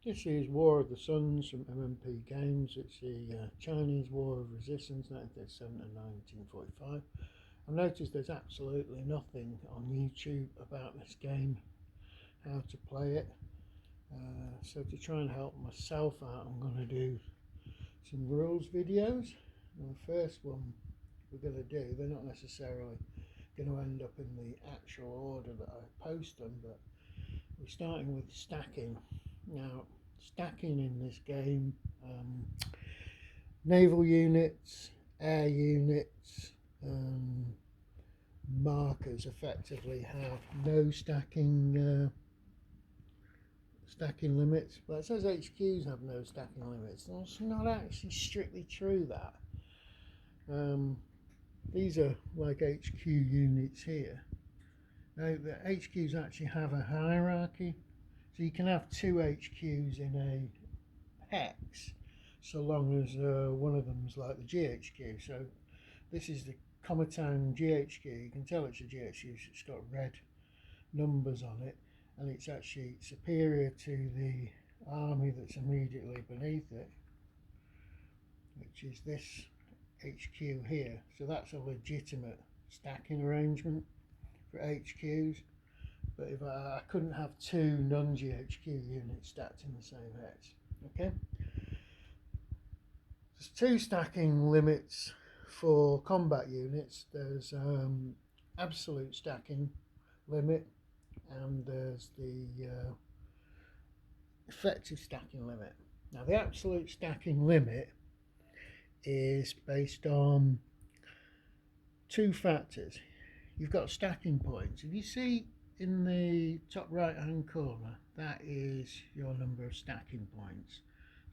This is War of the Suns from MMP Games. It's the Chinese War of Resistance 1937 to 1945. I've noticed there's absolutely nothing on YouTube about this game, how to play it. So to try and help myself out, I'm going to do some rules videos. And the first one we're going to do, they're not necessarily going to end up in the actual order that I post them, but we're starting with stacking. Now, stacking in this game, naval units, air units, markers effectively have no stacking limits. But it says HQs have no stacking limits. That's not actually strictly true. That these are like HQ units here. Now the HQs actually have a hierarchy, so you can have two HQs in a hex, so long as one of them is like the GHQ. So this is the Komatang GHQ. You can tell it's a GHQ. It's got red numbers on it, and it's actually superior to the army that's immediately beneath it, which is this HQ here. So that's a legitimate stacking arrangement for HQs. But if I couldn't have two non-GHQ units stacked in the same hex. Okay. There's two stacking limits for combat units. There's absolute stacking limit, and there's the effective stacking limit. Now the absolute stacking limit is based on two factors. You've got stacking points. If you see in the top right hand corner, that is your number of stacking points.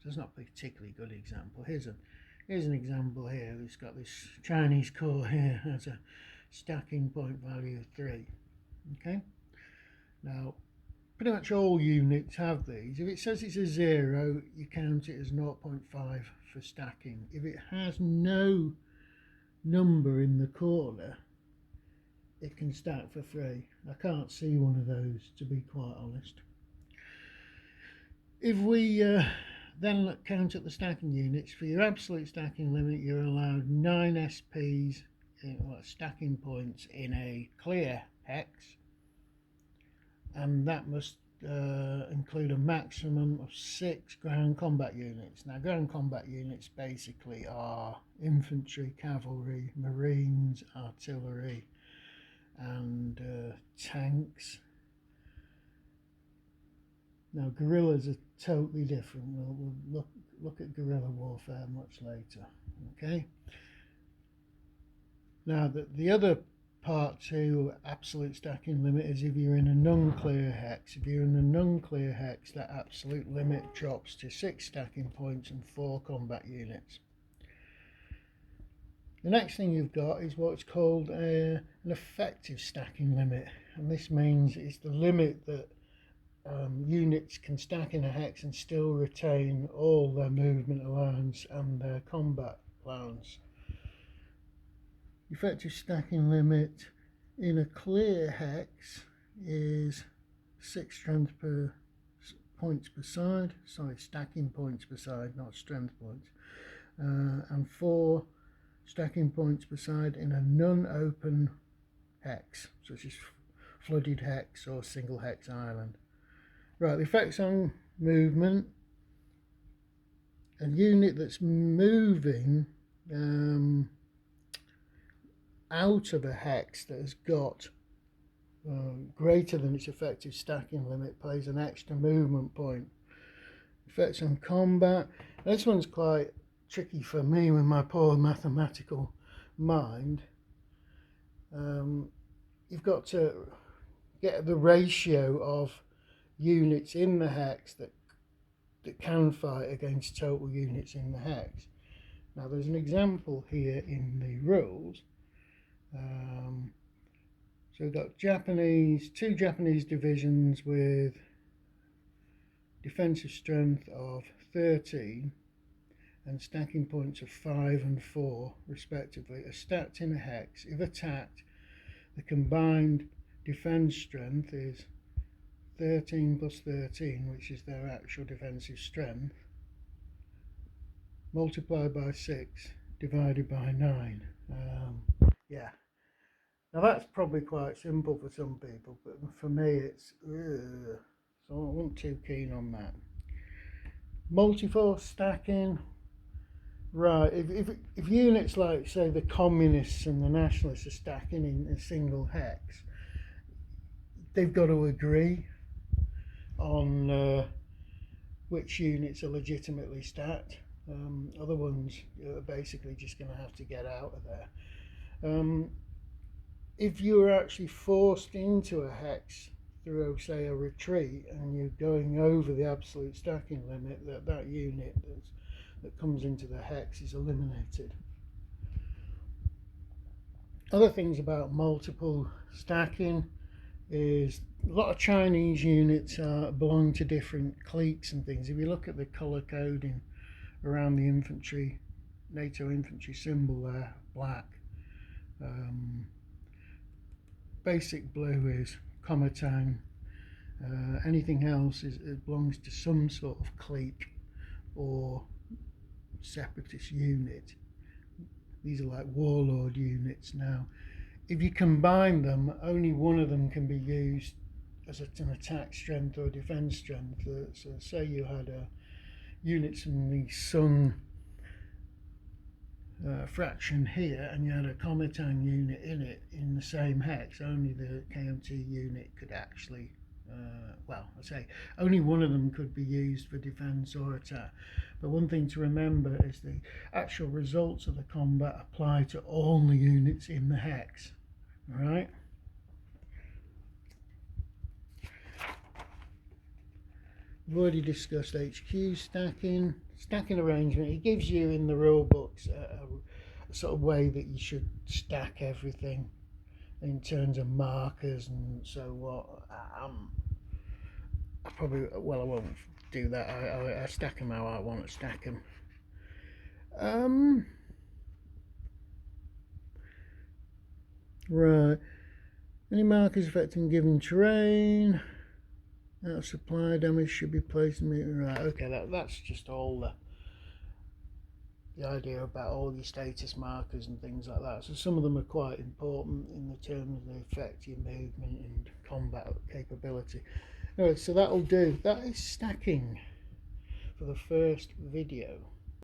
So it's not a particularly good example. Here's an example here. It's got this Chinese corps here, has a stacking point value of 3. Okay. Now pretty much all units have these. If it says it's a 0, you count it as 0.5 for stacking. If it has no number in the corner, it can stack for free. I can't see one of those, to be quite honest. If we then count at the stacking units, for your absolute stacking limit, you're allowed 9 SPs, stacking points, in a clear hex, and that must include a maximum of 6 ground combat units. Now, ground combat units basically are infantry, cavalry, marines, artillery, and tanks. Now guerrillas are totally different. We'll look at guerrilla warfare much later. Okay. Now the other part to absolute stacking limit is if you're in a non-clear hex. If you're in a non-clear hex, that absolute limit drops to 6 stacking points and 4 combat units. The next thing you've got is what's called an effective stacking limit, and this means it's the limit that units can stack in a hex and still retain all their movement allowance and their combat allowance. Effective stacking limit in a clear hex is 6 strength per points per side, sorry, stacking points per side, not strength points, and 4 stacking points per side in a non-open hex, such as flooded hex or single hex island. Right, the effects on movement. A unit that's moving out of a hex that has got greater than its effective stacking limit pays an extra movement point. Effects on combat. This one's quite tricky for me with my poor mathematical mind. You've got to get the ratio of units in the hex that can fight against total units in the hex. Now there's an example here in the rules. So we've got two Japanese divisions with defensive strength of 13 and stacking points of 5 and 4 respectively are stacked in a hex. If attacked, the combined defense strength is 13 plus 13, which is their actual defensive strength, multiplied by 6, divided by 9. Yeah. Now that's probably quite simple for some people, but for me it's so I wasn't too keen on that. Multi-force stacking, right? If units like, say, the communists and the nationalists are stacking in a single hex, they've got to agree on which units are legitimately stacked. Other ones are basically just going to have to get out of there. If you're actually forced into a hex through, say, a retreat, and you're going over the absolute stacking limit, that unit that comes into the hex is eliminated. Other things about multiple stacking is a lot of Chinese units belong to different cliques and things. If you look at the colour coding around the infantry, NATO infantry symbol there, black. Basic blue is Komatang. Anything else it belongs to some sort of clique or separatist unit. These are like warlord units now. If you combine them, only one of them can be used as an attack strength or defense strength. So say you had units in the Sun fraction here, and you had a Komatang unit in it in the same hex, only the KMT unit could actually, I say only one of them could be used for defense or attack. But one thing to remember is the actual results of the combat apply to all the units in the hex. All right. We've already discussed HQ stacking arrangement. It gives you in the rule books a sort of way that you should stack everything in terms of markers and so what. I won't do that. I stack them how I want to stack them. Right. Any markers affecting given terrain. Out of supply damage should be placed in the right. Okay, that's just all the idea about all your status markers and things like that. So some of them are quite important in the terms they affect your movement and combat capability. Alright, so that'll do. That is stacking for the first video.